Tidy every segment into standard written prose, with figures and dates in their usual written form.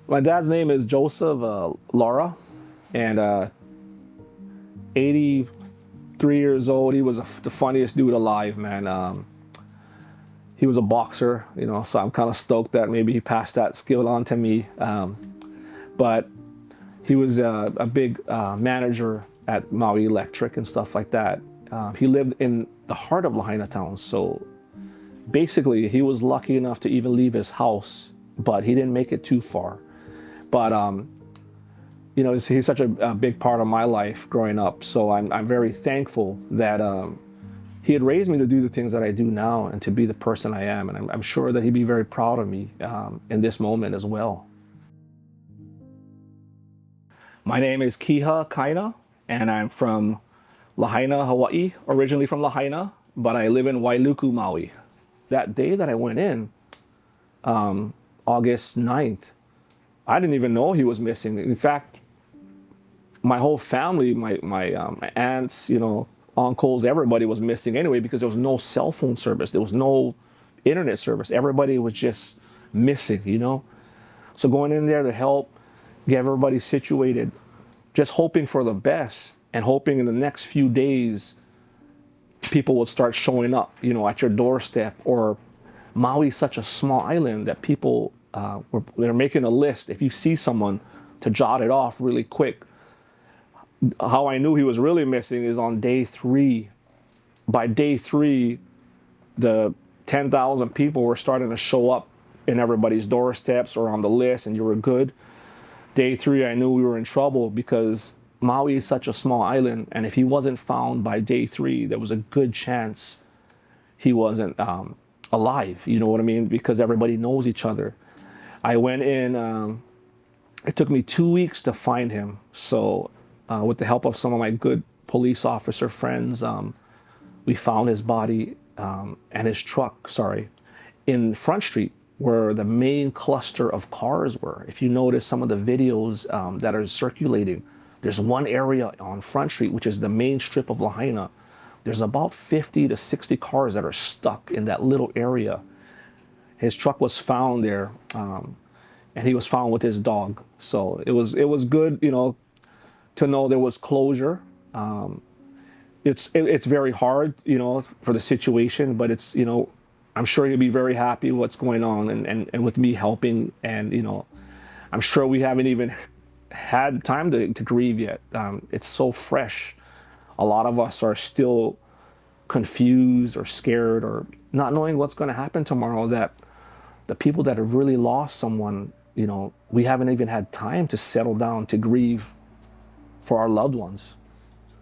My dad's name is Joseph Laura, and 83 years old. He was the funniest dude alive, man. He was a boxer, so I'm kind of stoked that maybe he passed that skill on to me. But he was a big manager at Maui Electric and stuff like that. He lived in the heart of Lahaina town, so basically he was lucky enough to even leave his house, but he didn't make it too far. But he's such a big part of my life growing up, so I'm very thankful that he had raised me to do the things that I do now and to be the person I am, and I'm sure that he'd be very proud of me in this moment as well. My name is Kiha Kaina, and I'm from Lahaina, Hawaii, originally from Lahaina, but I live in Wailuku, Maui. That day that I went in, August 9th, I didn't even know he was missing. In fact, my whole family, my aunts, uncles, everybody was missing anyway because there was no cell phone service. There was no internet service. Everybody was just missing. So going in there to help, get everybody situated, just hoping for the best and hoping in the next few days people would start showing up, at your doorstep. Or Maui's such a small island that people they're making a list. If you see someone, to jot it off really quick. How I knew he was really missing is on day 3. By day 3, the 10,000 people were starting to show up in everybody's doorsteps or on the list, and you were good. Day 3, I knew we were in trouble because Maui is such a small island, and if he wasn't found by day 3, there was a good chance he wasn't alive. You know what I mean? Because everybody knows each other. I went in. It took me 2 weeks to find him. So with the help of some of my good police officer friends, we found his body and his truck, in Front Street, where the main cluster of cars were. If you notice some of the videos that are circulating, there's one area on Front Street, which is the main strip of Lahaina. There's about 50 to 60 cars that are stuck in that little area. His truck was found there, and he was found with his dog. So it was good, to know there was closure. It's very hard, for the situation, but it's, I'm sure he'll be very happy with what's going on and with me helping. And, I'm sure we haven't even had time to grieve yet. It's so fresh. A lot of us are still confused or scared or not knowing what's going to happen tomorrow, that the people that have really lost someone, we haven't even had time to settle down to grieve for our loved ones.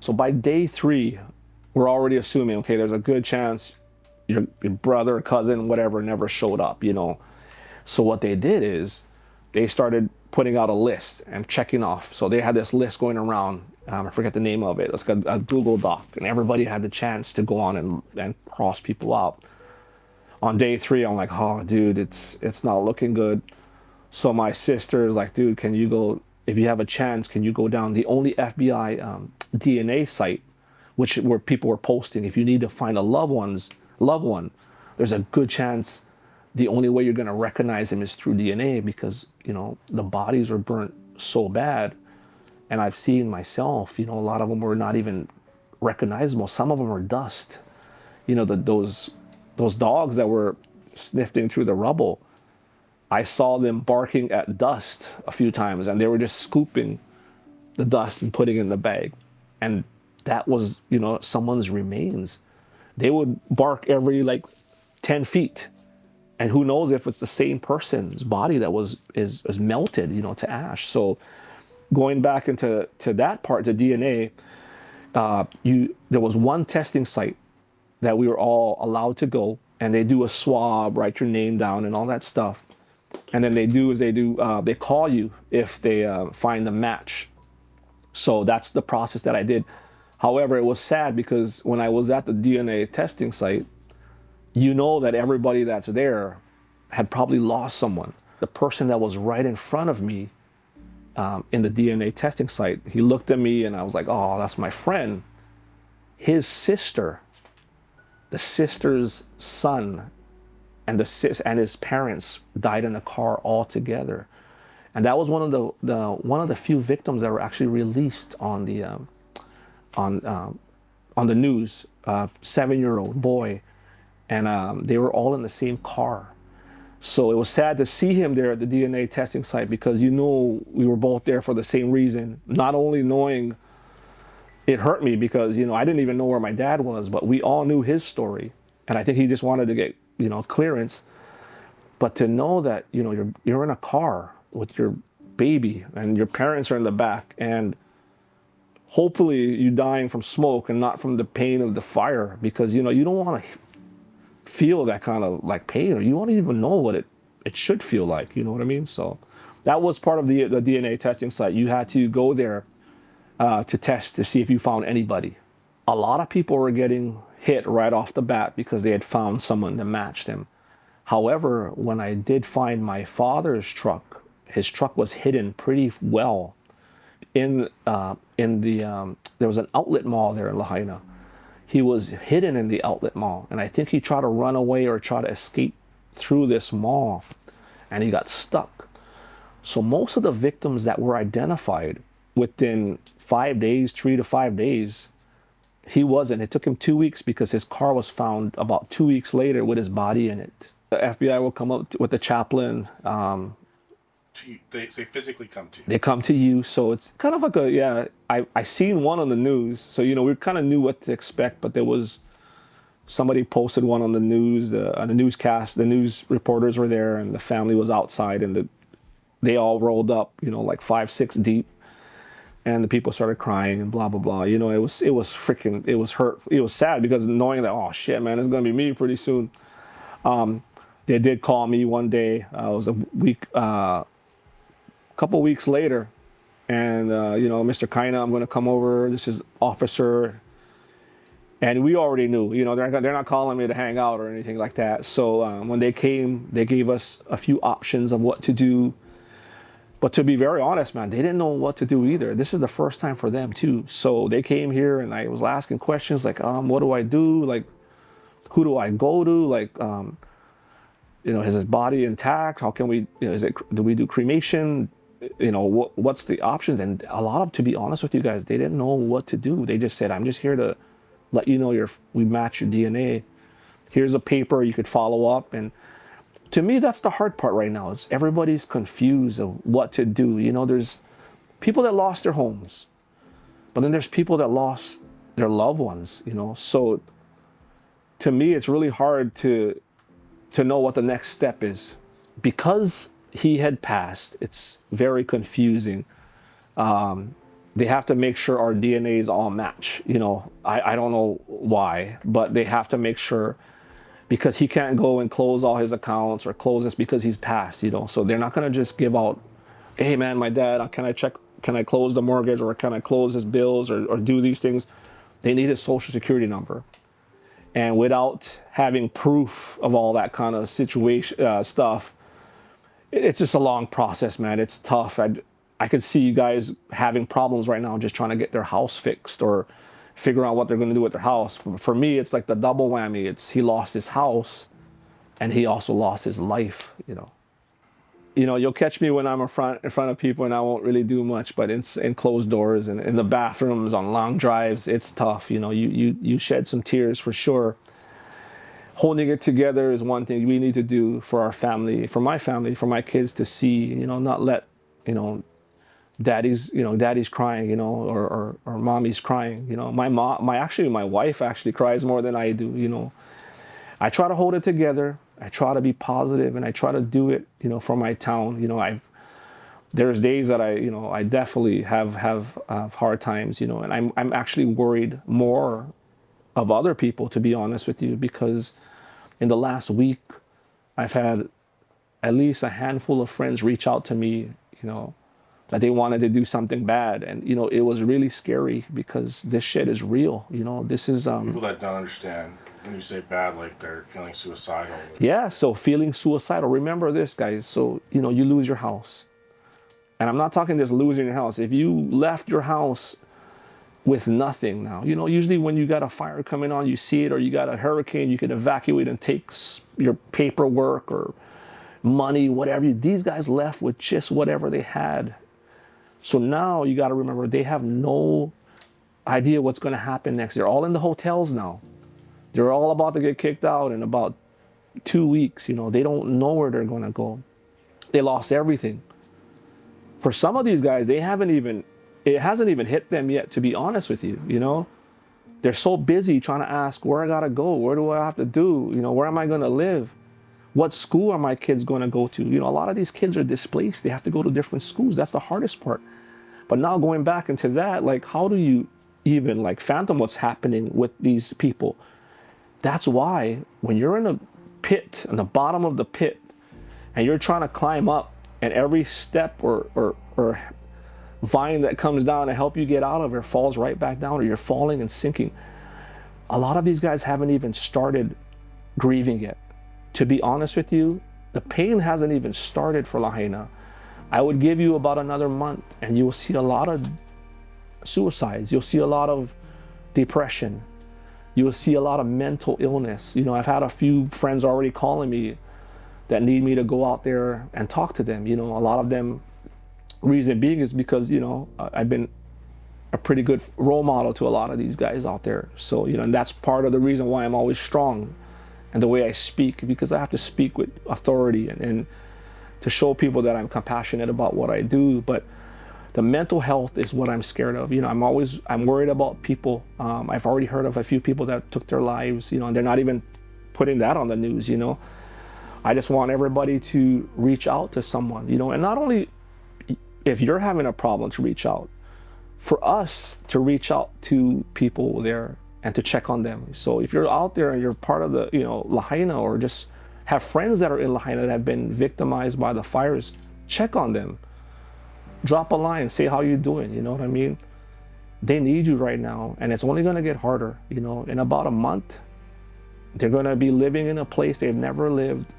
So by day 3, we're already assuming, okay, there's a good chance your brother, cousin, whatever, never showed up, So what they did is they started putting out a list and checking off. So they had this list going around. I forget the name of it. It's like a Google Doc, and everybody had the chance to go on and cross people out. On day 3, I'm like, oh, dude, it's not looking good. So my sister is like, dude, can you go, if you have a chance, can you go down the only FBI DNA site, where people were posting, if you need to find a loved one, there's a good chance the only way you're going to recognize him is through DNA, because, the bodies are burnt so bad. And I've seen myself, a lot of them were not even recognizable. Some of them are dust. Those dogs that were sniffing through the rubble, I saw them barking at dust a few times, and they were just scooping the dust and putting it in the bag. And that was, someone's remains. They would bark every 10 feet. And who knows if it's the same person's body that is melted, to ash. So going back into that part, the DNA, there was one testing site that we were all allowed to go, and they do a swab, write your name down and all that stuff. And then they call you if they find the match. So that's the process that I did. However, it was sad because when I was at the DNA testing site, that everybody that's there had probably lost someone. The person that was right in front of me in the DNA testing site, he looked at me and I was like, oh, that's my friend. His sister, the sister's son, and his parents died in a car all together. And that was one of the few victims that were actually released on the news. 7-year-old boy, and they were all in the same car. So it was sad to see him there at the DNA testing site, because we were both there for the same reason. Not only knowing, it hurt me because I didn't even know where my dad was, but we all knew his story, and I think he just wanted to get clearance. But to know that you're in a car with your baby and your parents are in the back, and hopefully you're dying from smoke and not from the pain of the fire, because you don't want to feel that kind of like pain, or you won't even know what it should feel like. You know what I mean? So that was part of the DNA testing site. You had to go there to test to see if you found anybody. A lot of people were getting hit right off the bat because they had found someone that matched him. However, when I did find my father's truck, his truck was hidden pretty well in the there was an outlet mall there in Lahaina. He was hidden in the outlet mall, and I think he tried to run away or try to escape through this mall, and he got stuck. So most of the victims that were identified within 5 days, 3 to 5 days, he wasn't. It took him 2 weeks because his car was found about 2 weeks later with his body in it. The FBI will come up with the chaplain. They physically come to you. They come to you, so it's kind of like I seen one on the news, so we kind of knew what to expect. But there was somebody posted one on the news, on the newscast. The news reporters were there, and the family was outside, and they all rolled up, like 5, 6 deep, and the people started crying and blah blah blah. It was hurt. It was sad because knowing that, oh shit, man, it's gonna be me pretty soon. They did call me one day. It was a couple weeks later, and Mr. Kaina, I'm going to come over. This is officer, and we already knew. They're not calling me to hang out or anything like that. So when they came, they gave us a few options of what to do. But to be very honest, man, they didn't know what to do either. This is the first time for them too. So they came here, and I was asking questions like, what do I do? Like, who do I go to? Like, is his body intact? How can we? Do we do cremation? What's the options? And a lot of, to be honest with you guys, they didn't know what to do. They just said, I'm just here to let you know we match your DNA. Here's a paper you could follow up. And to me, that's the hard part right now. It's everybody's confused of what to do. There's people that lost their homes, but then there's people that lost their loved ones. So to me, it's really hard to know what the next step is, because he had passed. It's very confusing. They have to make sure our DNAs all match. I don't know why, but they have to make sure, because he can't go and close all his accounts or close this because he's passed. So they're not gonna just give out, hey man, my dad, can I close the mortgage, or can I close his bills, or do these things? They need his social security number. And without having proof of all that kind of situation stuff, it's just a long process, man. It's tough. I could see you guys having problems right now just trying to get their house fixed or figure out what they're going to do with their house. But for me, it's like the double whammy. He lost his house, and he also lost his life. You'll catch me when I'm in front of people, and I won't really do much. But in closed doors and in the bathrooms, on long drives, it's tough. You shed some tears for sure. Holding it together is one thing we need to do for our family, for my family, for my kids to see. Not let daddy's crying, or mommy's crying. My wife actually cries more than I do. I try to hold it together. I try to be positive, and I try to do it, for my town. There's days that I definitely have hard times, and I'm actually worried more of other people, to be honest with you, because in the last week, I've had at least a handful of friends reach out to me, that they wanted to do something bad. And, it was really scary because this shit is real. This is... People that don't understand, when you say bad, like they're feeling suicidal. Yeah, so feeling suicidal. Remember this, guys. So, you lose your house. And I'm not talking just losing your house. If you left your house with nothing now, usually when you got a fire coming on, you see it, or you got a hurricane, you can evacuate and take your paperwork or money, whatever. These guys left with just whatever they had. So now you got to remember, they have no idea what's going to happen next. They're all in the hotels now. They're all about to get kicked out in about 2 weeks. You know, they don't know where they're going to go. They lost everything. For some of these guys, it hasn't even hit them yet, to be honest with you, you know. They're so busy trying to ask, where I got to go? What do I have to do? You know, where am I going to live? What school are my kids going to go to? You know, a lot of these kids are displaced. They have to go to different schools. That's the hardest part. But now going back into that, like, how do you even like fathom what's happening with these people? That's why when you're in a pit, in the bottom of the pit, and you're trying to climb up, and every step or vine that comes down to help you get out of it falls right back down, or you're falling and sinking. A lot of these guys haven't even started grieving yet. To be honest with you, the pain hasn't even started for Lahaina. I would give you about another month and you will see a lot of suicides. You'll see a lot of depression. You will see a lot of mental illness. You know, I've had a few friends already calling me that need me to go out there and talk to them. You know, a lot of them, reason being is because, you know, I've been a pretty good role model to a lot of these guys out there. So, you know, and that's part of the reason why I'm always strong and the way I speak, because I have to speak with authority and to show people that I'm compassionate about what I do. But the mental health is what I'm scared of. You know, I'm worried about people. I've already heard of a few people that took their lives, you know, and they're not even putting that on the news, you know. I just want everybody to reach out to someone, you know, and not only if you're having a problem to reach out, for us to reach out to people there and to check on them. So if you're out there and you're part of the, you know, Lahaina, or just have friends that are in Lahaina that have been victimized by the fires, check on them. Drop a line, say how you doing, you know what I mean? They need you right now, and it's only gonna get harder, you know. In about a month, they're gonna be living in a place they've never lived,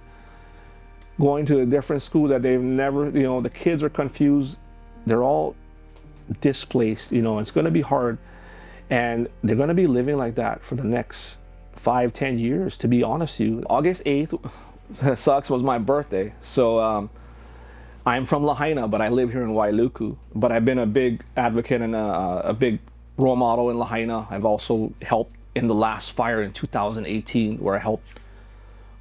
going to a different school that they've never, you know, the kids are confused. They're all displaced, you know, it's gonna be hard. And they're gonna be living like that for the next 5-10 years, to be honest with you. August 8th, sucks, was my birthday. So I'm from Lahaina, but I live here in Wailuku. But I've been a big advocate and a big role model in Lahaina. I've also helped in the last fire in 2018, where I helped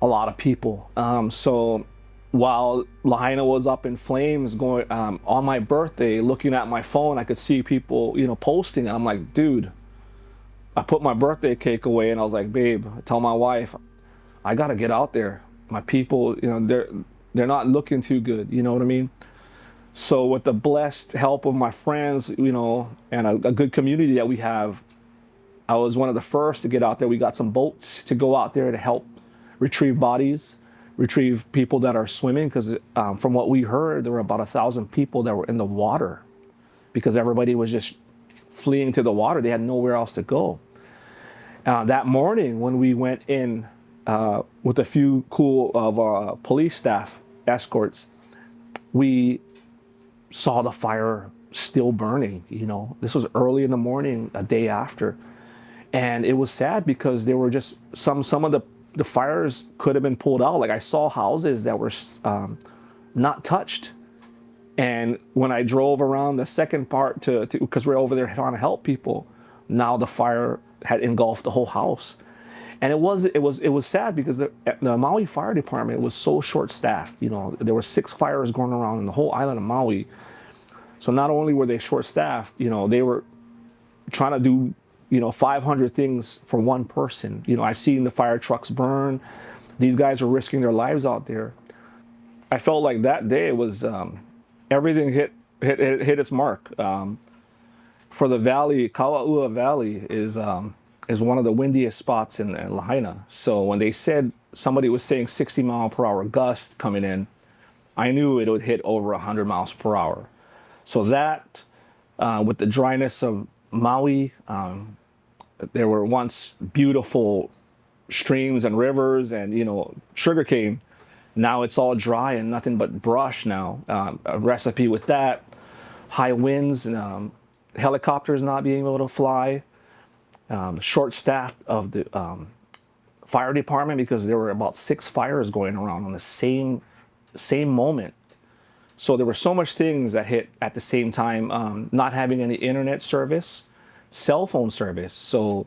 a lot of people. So while Lahaina was up in flames, going on my birthday, looking at my phone, I could see people, you know, posting. And I'm like, dude, I put my birthday cake away, and I was like, babe, tell my wife, I gotta get out there. My people, you know, they're not looking too good. You know what I mean? So with the blessed help of my friends, you know, and a good community that we have, I was one of the first to get out there. We got some boats to go out there to help retrieve bodies, retrieve people that are swimming, because from what we heard, there were about 1,000 people that were in the water because everybody was just fleeing to the water. They had nowhere else to go. That morning when we went in with a few cool of police staff escorts, we saw the fire still burning. You know, this was early in the morning, a day after. And it was sad because there were just some of the fires could have been pulled out. Like, I saw houses that were not touched. And when I drove around the second part to because we're over there trying to help people, now the fire had engulfed the whole house. And it was sad because the Maui Fire Department was so short-staffed. You know, there were 6 fires going around in the whole island of Maui. So not only were they short-staffed, you know, they were trying to do, you know, 500 things for one person. You know, I've seen the fire trucks burn. These guys are risking their lives out there. I felt like that day was everything hit its mark. For the valley, Kauaua Valley is one of the windiest spots in Lahaina. So when they said somebody was saying 60-mile-per-hour gust coming in, I knew it would hit over 100 miles per hour. So that, with the dryness of Maui, there were once beautiful streams and rivers and, you know, sugarcane. Now it's all dry and nothing but brush now. A recipe with that, high winds and helicopters not being able to fly. Short staff of the fire department because there were about 6 fires going around on the same same moment. So there were so much things that hit at the same time. Not having any internet service, cell phone service. So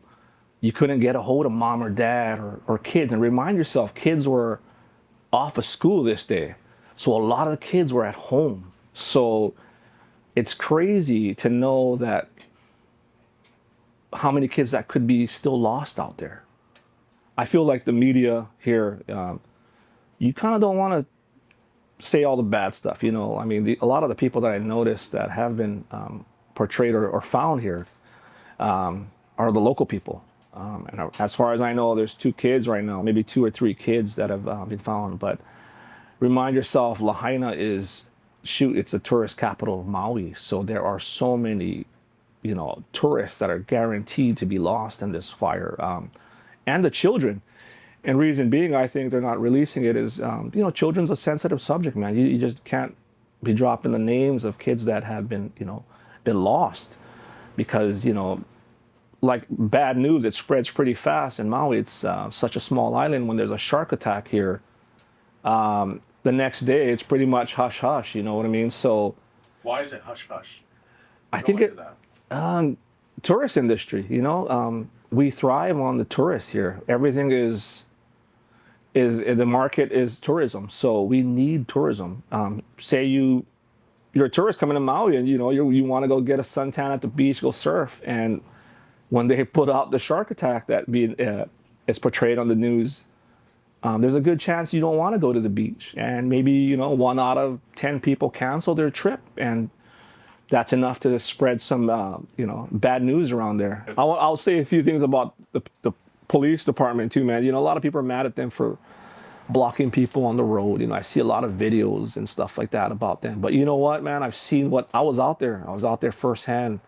you couldn't get a hold of mom or dad or kids. And remind yourself, kids were off of school this day. So a lot of the kids were at home. So it's crazy to know that how many kids that could be still lost out there. I feel like the media here, you kind of don't want to say all the bad stuff. You know, I mean, a lot of the people that I noticed that have been portrayed or found here are the local people. And as far as I know, there's 2 kids right now, maybe 2 or 3 kids that have been found. But remind yourself, Lahaina is, it's a tourist capital of Maui. So there are so many, you know, tourists that are guaranteed to be lost in this fire. And the children. And reason being, I think they're not releasing it is, you know, children's a sensitive subject, man. You just can't be dropping the names of kids that have been, you know, been lost because, you know, like bad news, it spreads pretty fast in Maui. It's such a small island. When there's a shark attack here, the next day it's pretty much hush hush. You know what I mean? So Why is it hush hush? I think it tourist industry. You know, we thrive on the tourists here. Everything is the market is tourism. So we need tourism. Say you're a tourist coming to Maui and you know you want to go get a suntan at the beach, go surf, and when they put out the shark attack that is portrayed on the news, there's a good chance you don't want to go to the beach. And maybe, you know, 1 out of 10 people cancel their trip. And that's enough to spread some, you know, bad news around there. I'll say a few things about the police department too, man. You know, a lot of people are mad at them for blocking people on the road. You know, I see a lot of videos and stuff like that about them. But you know what, man? I've seen I was out there firsthand.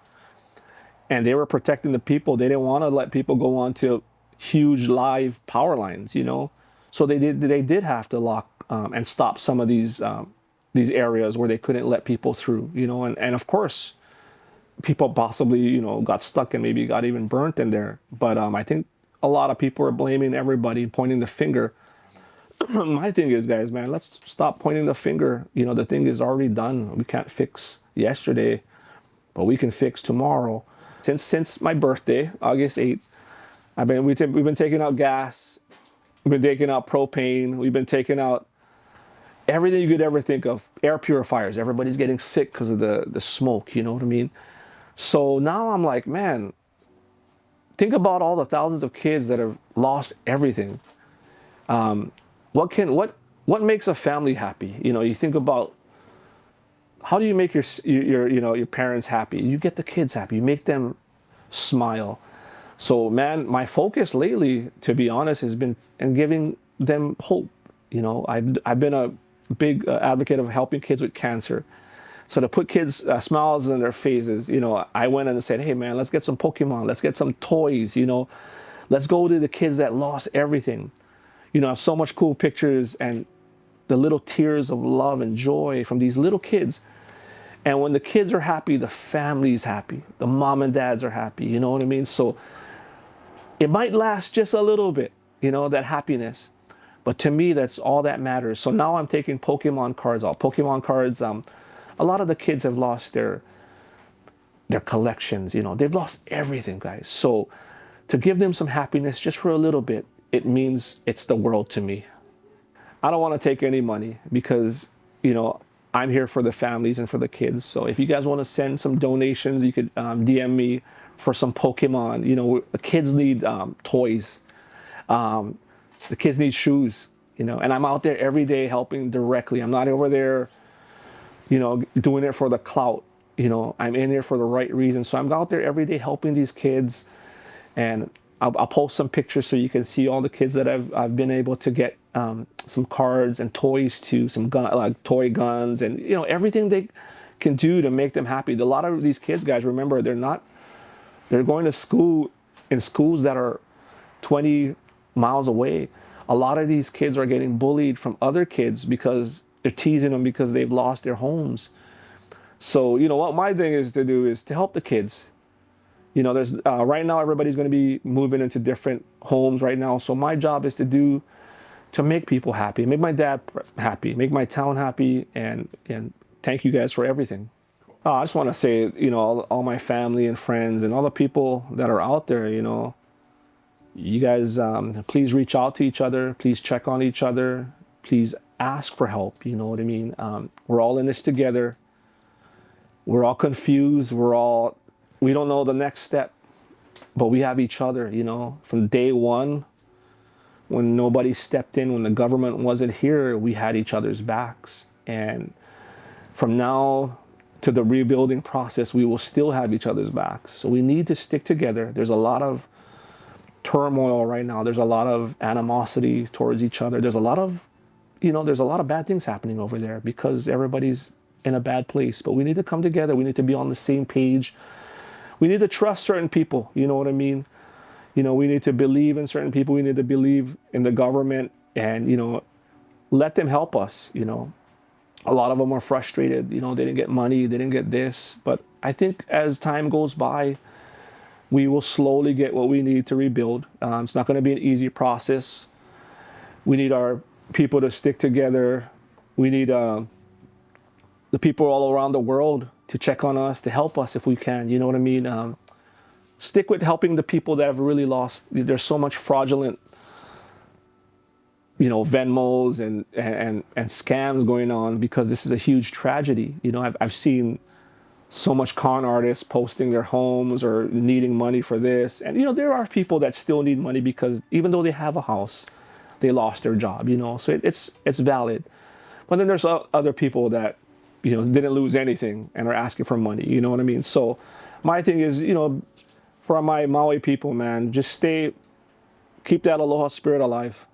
And they were protecting the people. They didn't want to let people go onto huge live power lines, you know. So they did have to lock and stop some of these areas where they couldn't let people through, you know. And of course, people possibly, you know, got stuck and maybe got even burnt in there. But I think a lot of people are blaming everybody, pointing the finger. My thing is, guys, man, let's stop pointing the finger. You know, the thing is already done. We can't fix yesterday, but we can fix tomorrow. Since my birthday, August 8th, we've been taking out gas, we've been taking out propane, we've been taking out everything you could ever think of. Air purifiers. Everybody's getting sick because of the smoke, you know what I mean? So now I'm like, man, think about all the thousands of kids that have lost everything. What makes a family happy? You know, you think about, how do you make your parents happy? You get the kids happy. You make them smile. So, man, my focus lately, to be honest, has been in giving them hope. You know, I've been a big advocate of helping kids with cancer. So to put kids smiles on their faces, you know, I went and said, hey, man, let's get some Pokemon. Let's get some toys, you know. Let's go to the kids that lost everything. You know, I have so much cool pictures and the little tears of love and joy from these little kids. And when the kids are happy, the family's happy. The mom and dads are happy. You know what I mean? So it might last just a little bit, you know, that happiness. But to me, that's all that matters. So now I'm taking Pokemon cards out. Pokemon cards, a lot of the kids have lost their collections, you know. They've lost everything, guys. So to give them some happiness just for a little bit, it means it's the world to me. I don't want to take any money because, you know, I'm here for the families and for the kids. So if you guys want to send some donations, you could DM me for some Pokemon. You know, the kids need toys. The kids need shoes, you know, and I'm out there every day helping directly. I'm not over there, you know, doing it for the clout. You know, I'm in there for the right reason. So I'm out there every day helping these kids. And I'll post some pictures so you can see all the kids that I've been able to get some cards and toys to, some like toy guns, and you know, everything they can do to make them happy. A lot of these kids, guys, remember, they're going to school in schools that are 20 miles away. A lot of these kids are getting bullied from other kids because they're teasing them because they've lost their homes. So, you know, what my thing is to do is to help the kids. You know, there's right now everybody's going to be moving into different homes right now. So my job is to do to make people happy, make my dad happy, make my town happy, and thank you guys for everything. I just want to say, all my family and friends and all the people that are out there, you guys, please reach out to each other. Please check on each other. Please ask for help. You know what I mean? We're all in this together. We're all confused. We don't know the next step, but we have each other, from day one, when nobody stepped in, when the government wasn't here, we had each other's backs. And from now to the rebuilding process, we will still have each other's backs. So we need to stick together. There's a lot of turmoil right now. There's a lot of animosity towards each other. There's a lot of bad things happening over there because everybody's in a bad place. But we need to come together. We need to be on the same page. We need to trust certain people. You know what I mean? We need to believe in certain people. We need to believe in the government and, let them help us. A lot of them are frustrated. They didn't get money. They didn't get this. But I think as time goes by, we will slowly get what we need to rebuild. It's not going to be an easy process. We need our people to stick together. We need the people all around the world to check on us, to help us if we can. You know what I mean? Stick with helping the people that have really lost. There's so much fraudulent, Venmos and scams going on because this is a huge tragedy. I've seen so much con artists posting their homes or needing money for this. And, there are people that still need money because even though they have a house, they lost their job, so it's valid. But then there's other people that, didn't lose anything and are asking for money. You know what I mean? So my thing is, for my Maui people, man, just keep that aloha spirit alive.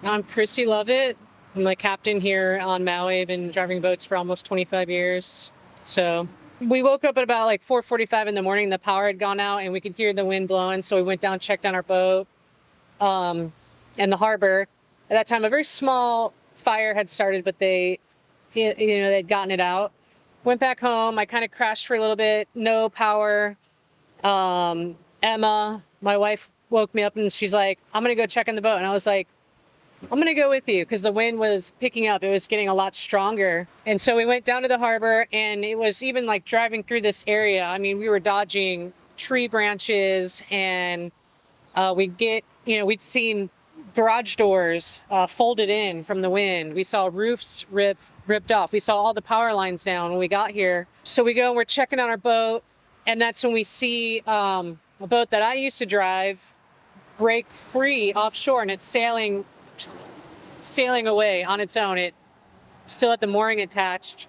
I'm Chrissy Lovitt. I'm the captain here on Maui. I've been driving boats for almost 25 years. So we woke up at about like 4:45 in the morning. The power had gone out and we could hear the wind blowing. So we went down, checked on our boat and the harbor. At that time, a very small fire had started, but they'd gotten it out. Went back home. I kind of crashed for a little bit. No power. Emma, my wife, woke me up and she's like, I'm going to go check on the boat. And I was like, I'm going to go with you because the wind was picking up. It was getting a lot stronger. And so we went down to the harbor and it was even like driving through this area. I mean, we were dodging tree branches and we'd seen garage doors folded in from the wind. We saw roofs ripped off. We saw all the power lines down when we got here. So we go and we're checking on our boat. And that's when we see a boat that I used to drive break free offshore and it's sailing away on its own. It still had the mooring attached.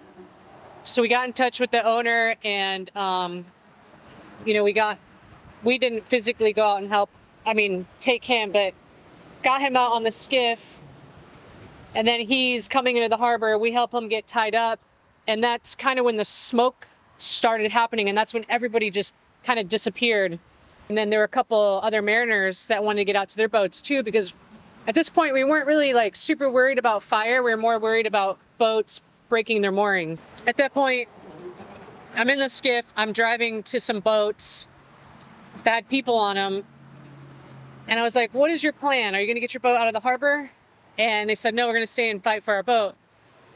So we got in touch with the owner and, we didn't physically go out and help, take him, but got him out on the skiff. And then he's coming into the harbor. We help him get tied up. And that's kind of when the smoke started happening. And that's when everybody just kind of disappeared. And then there were a couple other mariners that wanted to get out to their boats too, because at this point, we weren't really like super worried about fire. We were more worried about boats breaking their moorings. At that point, I'm in the skiff. I'm driving to some boats that had people on them. And I was like, what is your plan? Are you going to get your boat out of the harbor? And they said, no, we're going to stay and fight for our boat.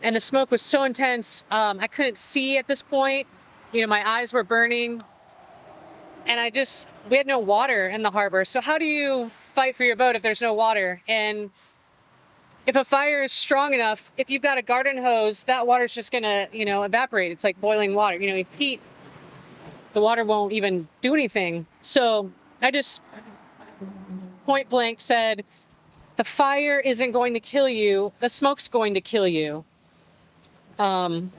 And the smoke was so intense. I couldn't see at this point. My eyes were burning. And we had no water in the harbor. So how do you fight for your boat if there's no water? And if a fire is strong enough, if you've got a garden hose, that water's just gonna, evaporate. It's like boiling water. With heat, the water won't even do anything. So I just point blank said, the fire isn't going to kill you. The smoke's going to kill you. And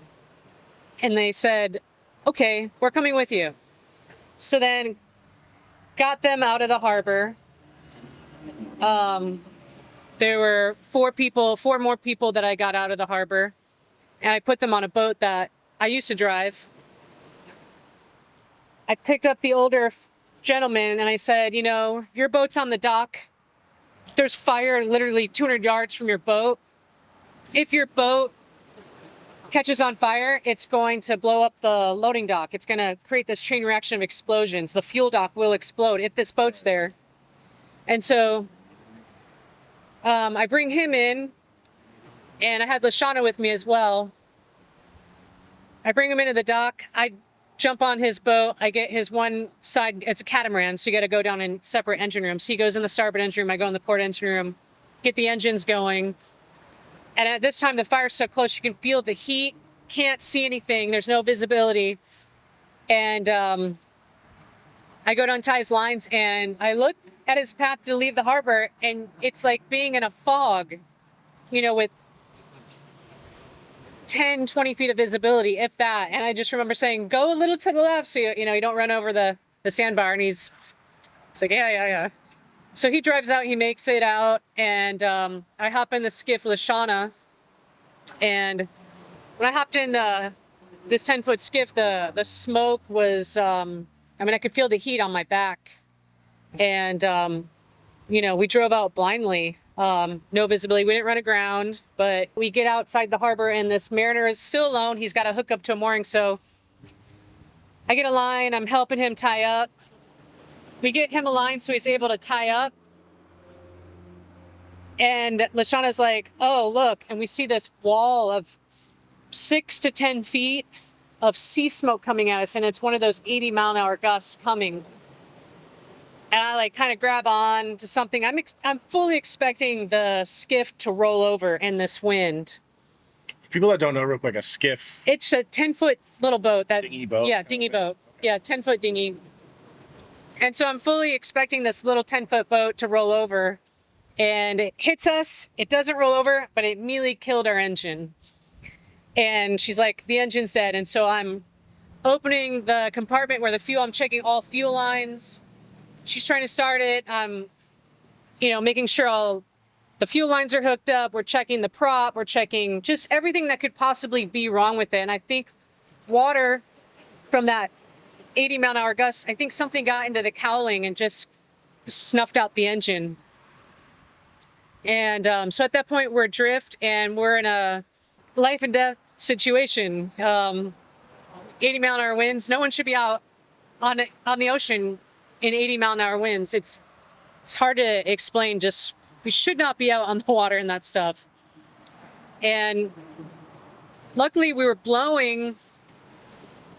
they said, okay, we're coming with you. So then got them out of the harbor. There were four more people that I got out of the harbor. And I put them on a boat that I used to drive. I picked up the older gentleman and I said, your boat's on the dock. There's fire literally 200 yards from your boat. If your boat catches on fire, it's going to blow up the loading dock. It's going to create this chain reaction of explosions. The fuel dock will explode if this boat's there. And so I bring him in, and I had Lashana with me as well. I bring him into the dock. I jump on his boat. I get his one side. It's a catamaran, so you got to go down in separate engine rooms. He goes in the starboard engine room. I go in the port engine room, get the engines going. And at this time, the fire's so close, you can feel the heat. Can't see anything. There's no visibility. And I go to untie his lines, and I look at his path to leave the harbor, and it's like being in a fog, you know, with 10, 20 feet of visibility, if that. And I just remember saying, go a little to the left so you don't run over the sandbar. And he's like, yeah. So he drives out, he makes it out, and I hop in the skiff with Shauna. And when I hopped in this 10-foot skiff, the smoke was, I could feel the heat on my back. And, we drove out blindly. No visibility. We didn't run aground, but we get outside the harbor, and this mariner is still alone. He's got to hook up to a mooring. So I get a line. I'm helping him tie up. We get him a line so he's able to tie up. And Lashana's like, oh, look. And we see this wall of 6 to 10 feet of sea smoke coming at us. And it's one of those 80-mile-an-hour gusts coming. And I kind of grab on to something. I'm fully expecting the skiff to roll over in this wind. For people that don't know, real quick, a skiff. It's a 10-foot little boat. Dinghy boat? Yeah, dinghy boat. Yeah, 10-foot dinghy. And so I'm fully expecting this little 10-foot boat to roll over. And it hits us. It doesn't roll over, but it immediately killed our engine. And she's like, the engine's dead. And so I'm opening the compartment where I'm checking all fuel lines. She's trying to start it. I'm, making sure all the fuel lines are hooked up. We're checking the prop. We're checking just everything that could possibly be wrong with it. And I think water from that 80-mile-an-hour gust, I think something got into the cowling and just snuffed out the engine. And so at that point, we're adrift, and we're in a life and death situation. 80-mile-an-hour winds. No one should be out on the ocean in 80-mile-an-hour winds. It's hard to explain. Just, we should not be out on the water and that stuff. And luckily we were blowing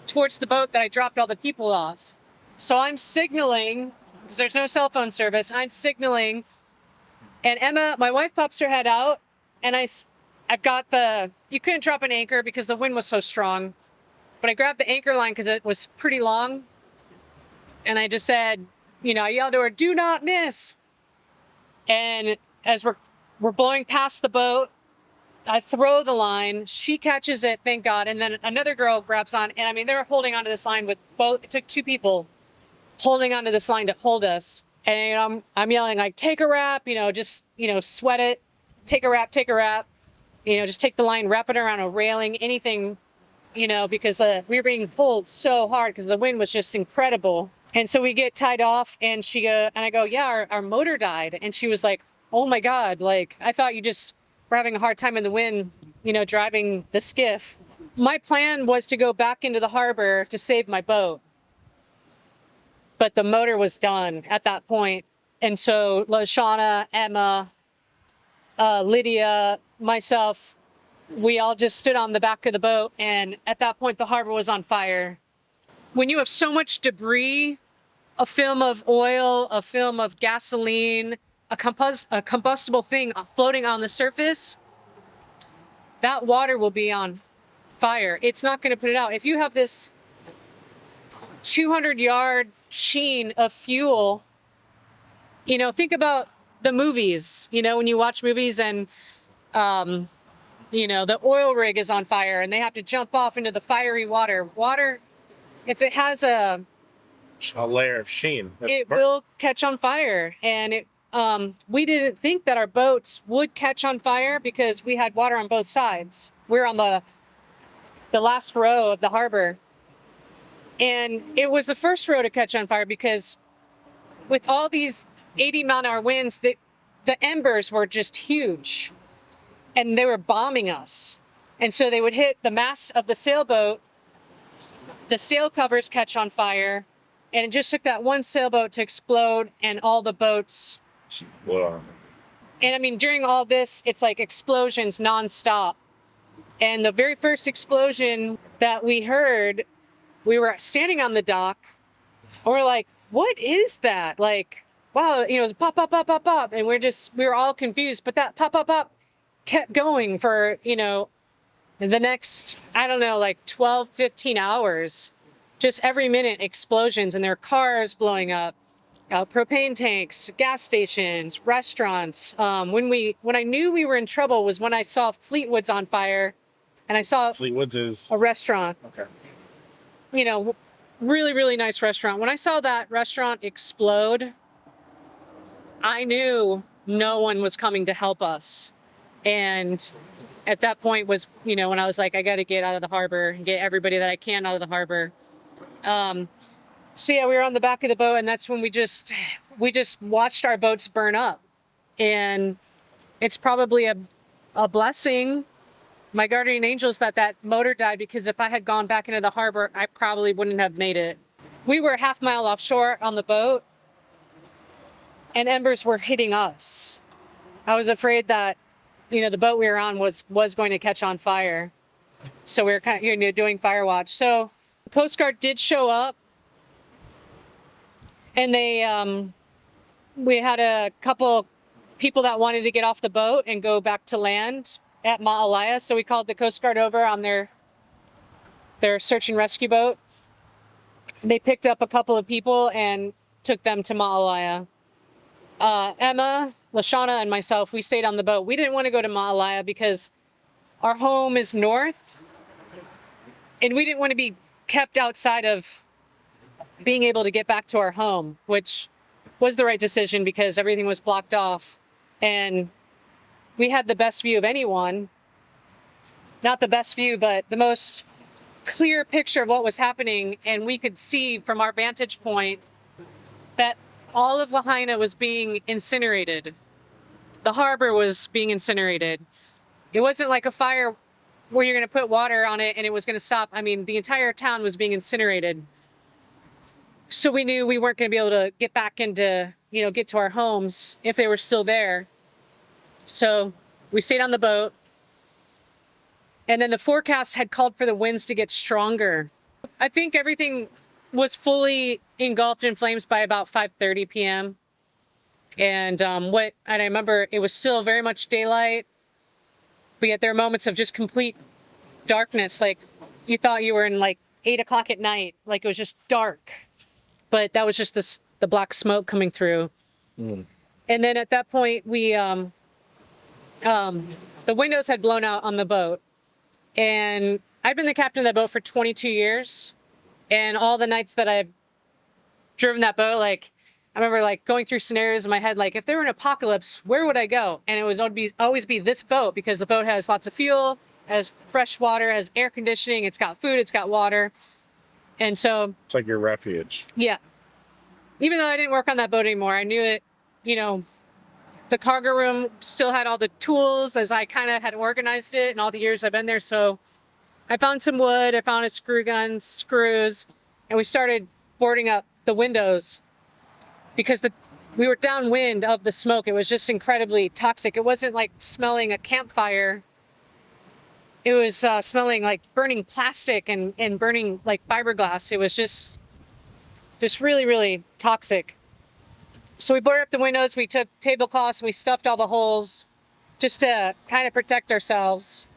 towards the boat that I dropped all the people off. So I'm signaling, because there's no cell phone service, I'm signaling, and Emma, my wife, pops her head out, and I've got you couldn't drop an anchor because the wind was so strong, but I grabbed the anchor line because it was pretty long. And I just said, I yelled to her, do not miss. And as we're blowing past the boat, I throw the line. She catches it, thank God. And then another girl grabs on. And they're holding onto this line with both. It took 2 people holding onto this line to hold us. And I'm yelling, take a wrap, just, sweat it. Take a wrap. Just take the line, wrap it around a railing, anything, because we were being pulled so hard because the wind was just incredible. And so we get tied off, and I go, yeah, our motor died. And she was like, oh my God, I thought you just were having a hard time in the wind, driving the skiff. My plan was to go back into the harbor to save my boat. But the motor was done at that point. And so Shauna, Emma, Lydia, myself, we all just stood on the back of the boat. And at that point, the harbor was on fire. When you have so much debris, a film of oil, a film of gasoline, a combustible thing floating on the surface, that water will be on fire. It's not going to put it out. If you have this 200-yard sheen of fuel, think about the movies, when you watch movies and, the oil rig is on fire and they have to jump off into the fiery water. Water, if it has a layer of sheen, it will catch on fire. And we didn't think that our boats would catch on fire because we had water on both sides. We're on the last row of the harbor. And it was the first row to catch on fire because with all these 80-mile-an-hour winds, the embers were just huge. And they were bombing us. And so they would hit the mast of the sailboat, the sail covers catch on fire, and it just took that one sailboat to explode and all the boats. Wow. And I mean, during all this, it's like explosions nonstop. And the very first explosion that we heard, we were standing on the dock, and we're like, what is that? Like, wow, you know, it was pop, pop, pop, pop, pop. And we were all confused, but that pop, pop, pop kept going for, you know, the next, I don't know, like 12, 15 hours. Just every minute explosions, and there are cars blowing up, propane tanks, gas stations, restaurants. When I knew we were in trouble was when I saw Fleetwood's on fire, and I saw Fleetwood's is a restaurant. okay. You know, really, really nice restaurant. When I saw that restaurant explode, I knew no one was coming to help us. And at that point was, you know, when I was like, I got to get out of the harbor and get everybody that I can out of the harbor. So yeah, we were on the back of the boat, and that's when we just watched our boats burn up. And it's probably a blessing, my guardian angels, that motor died, because if I had gone back into the harbor, I probably wouldn't have made it. We were a half mile offshore on the boat, and embers were hitting us. I was afraid that, you know, the boat we were on was going to catch on fire. So we were kind of, you know, doing fire watch. So the Coast Guard did show up, and we had a couple people that wanted to get off the boat and go back to land at Ma'alaya. So we called the Coast Guard over on their search and rescue boat. They picked up a couple of people and took them to Ma'alaya. Emma, Lashana, and myself, we stayed on the boat. We didn't want to go to Ma'alaya because our home is north, and we didn't want to be kept outside of being able to get back to our home, which was the right decision because everything was blocked off, and we had the best view of anyone. Not the best view, but the most clear picture of what was happening, and we could see from our vantage point that all of Lahaina was being incinerated. The harbor was being incinerated. It wasn't like a fire where you're going to put water on it and it was going to stop. I mean, the entire town was being incinerated. So we knew we weren't going to be able to get back into, you know, get to our homes if they were still there. So we stayed on the boat. And then the forecast had called for the winds to get stronger. I think everything was fully engulfed in flames by about 5:30 p.m. And I remember it was still very much daylight, but yet there are moments of just complete darkness. Like you thought you were in like 8 o'clock at night, like it was just dark. But that was just the black smoke coming through. Mm. And then at that point, the windows had blown out on the boat. And I'd been the captain of that boat for 22 years. And all the nights that I've driven that boat, like, I remember like going through scenarios in my head, like if there were an apocalypse, where would I go? And it was always be this boat, because the boat has lots of fuel, has fresh water, has air conditioning, it's got food, it's got water. And so It's like your refuge. yeah. Even though I didn't work on that boat anymore, I knew it, you know, the cargo room still had all the tools as I kind of had organized it in all the years I've been there. So I found some wood, I found a screw gun, screws, and we started boarding up the windows because we were downwind of the smoke. It was just incredibly toxic. It wasn't like smelling a campfire. It was smelling like burning plastic and burning like fiberglass. It was just really, really toxic. So we boarded up the windows, we took tablecloths, we stuffed all the holes just to kind of protect ourselves.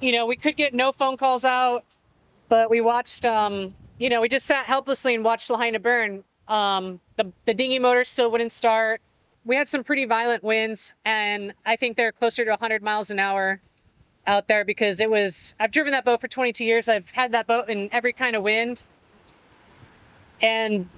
You know, we could get no phone calls out, but we watched, you know, we just sat helplessly and watched Lahaina burn. The dinghy motor still wouldn't start. We had some pretty violent winds, and I think they're closer to 100 miles an hour out there because I've driven that boat for 22 years. I've had that boat in every kind of wind. And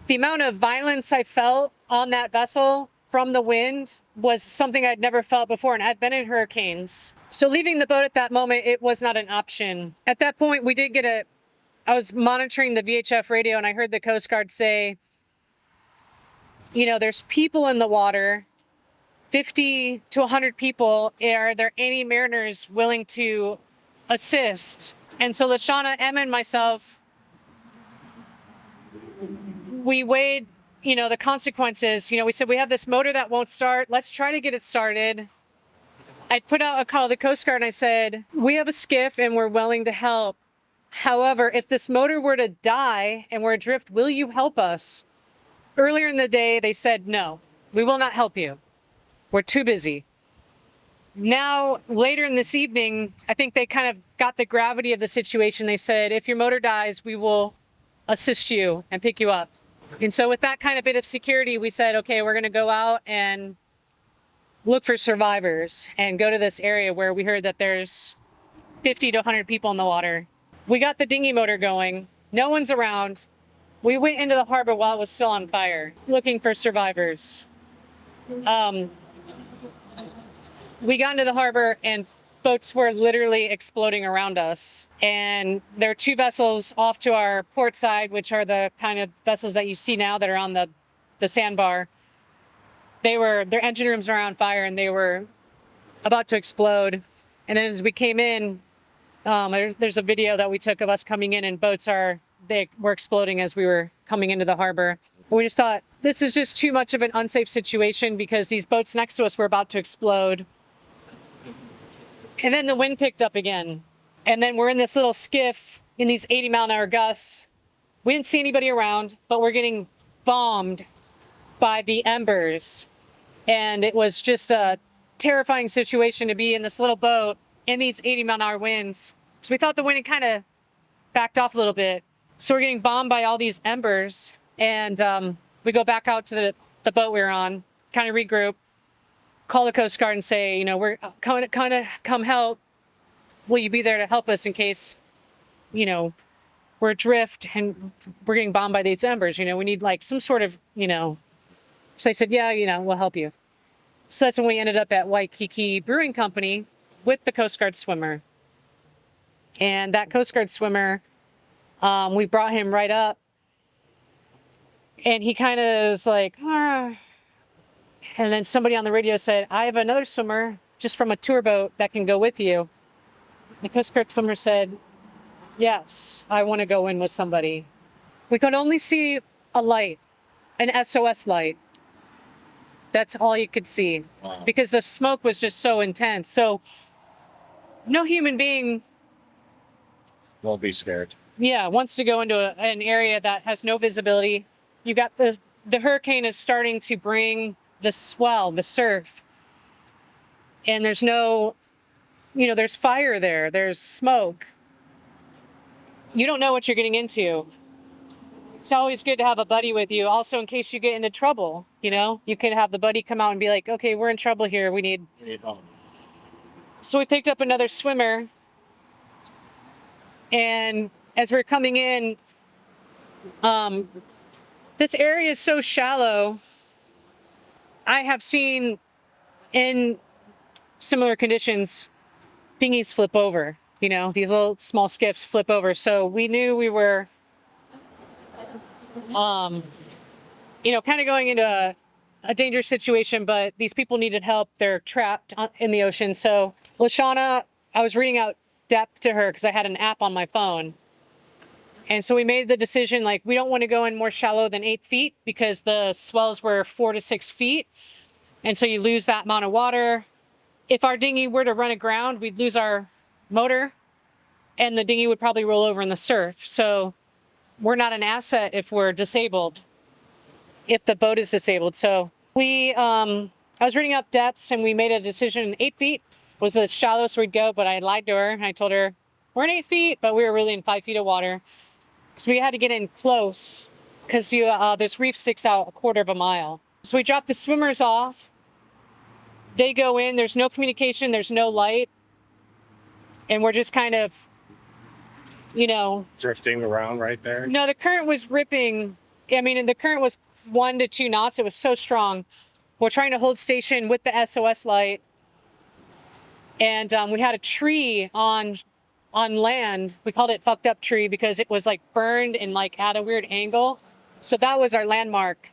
the amount of violence I felt on that vessel from the wind was something I'd never felt before, and I've been in hurricanes. So leaving the boat at that moment, it was not an option. At that point, we did get I was monitoring the VHF radio, and I heard the Coast Guard say, you know, there's people in the water. 50 to 100 people. Are there any mariners willing to assist? And so Lashana, Emma, and myself, we weighed, the consequences. We said, we have this motor that won't start. Let's try to get it started. I put out a call to the Coast Guard and I said, we have a skiff and we're willing to help. However, if this motor were to die and we're adrift, will you help us? Earlier in the day, they said, no, we will not help you. We're too busy. Now, later in this evening, I think they kind of got the gravity of the situation. They said, if your motor dies, we will assist you and pick you up. And so with that kind of bit of security, we said, okay, we're going to go out and look for survivors and go to this area where we heard that there's 50 to 100 people in the water. We got the dinghy motor going. No one's around. We went into the harbor while it was still on fire, looking for survivors. We got into the harbor and boats were literally exploding around us. And there are 2 vessels off to our port side, which are the kind of vessels that you see now that are on the sandbar. Their engine rooms are on fire and they were about to explode. And then as we came in, there's a video that we took of us coming in and boats were exploding as we were coming into the harbor. We just thought, this is just too much of an unsafe situation because these boats next to us were about to explode. And then the wind picked up again. And then we're in this little skiff in these 80-mile-an-hour gusts. We didn't see anybody around, but we're getting bombed by the embers. And it was just a terrifying situation to be in this little boat in these 80-mile-an-hour winds. So we thought the wind had kind of backed off a little bit. So we're getting bombed by all these embers. And we go back out to the boat we were on, kind of regroup, call the Coast Guard and say, we're come help. Will you be there to help us in case, we're adrift and we're getting bombed by these embers? We need like some sort of, So they said, yeah, we'll help you. So that's when we ended up at Waikiki Brewing Company with the Coast Guard swimmer. And that Coast Guard swimmer, we brought him right up. And he kind of was like, ah. And then somebody on the radio said, I have another swimmer just from a tour boat that can go with you. The Coast Guard swimmer said, yes, I want to go in with somebody. We could only see a light, an SOS light. That's all you could see. Wow. Because the smoke was just so intense. So no human being Won't be scared. wants to go into an area that has no visibility. You got the hurricane is starting to bring the swell, the surf. And there's no, there's fire there. There's smoke. You don't know what you're getting into. It's always good to have a buddy with you. Also, in case you get into trouble, you can have the buddy come out and be like, okay, we're in trouble here. We need help. So we picked up another swimmer. And as we're coming in, this area is so shallow. I have seen in similar conditions, dinghies flip over, these little small skiffs flip over. So we knew we were, kind of going into a dangerous situation, but these people needed help. They're trapped in the ocean. So Lashana, I was reading out depth to her because I had an app on my phone. And so we made the decision, we don't want to go in more shallow than 8 feet because the swells were 4 to 6 feet. And so you lose that amount of water. If our dinghy were to run aground, we'd lose our motor and the dinghy would probably roll over in the surf. So we're not an asset if we're disabled, if the boat is disabled. So I was reading up depths and we made a decision 8 feet was the shallowest we'd go, but I lied to her and I told her we're in 8 feet, but we were really in 5 feet of water. So we had to get in close because this reef sticks out 1/4 mile. So we dropped the swimmers off. They go in, there's no communication, there's no light. And we're just kind of, Drifting around right there. No, the current was ripping. And the current was 1 to 2 knots. It was so strong. We're trying to hold station with the SOS light. And we had a tree on land. We called it fucked up tree because it was burned and at a weird angle. So that was our landmark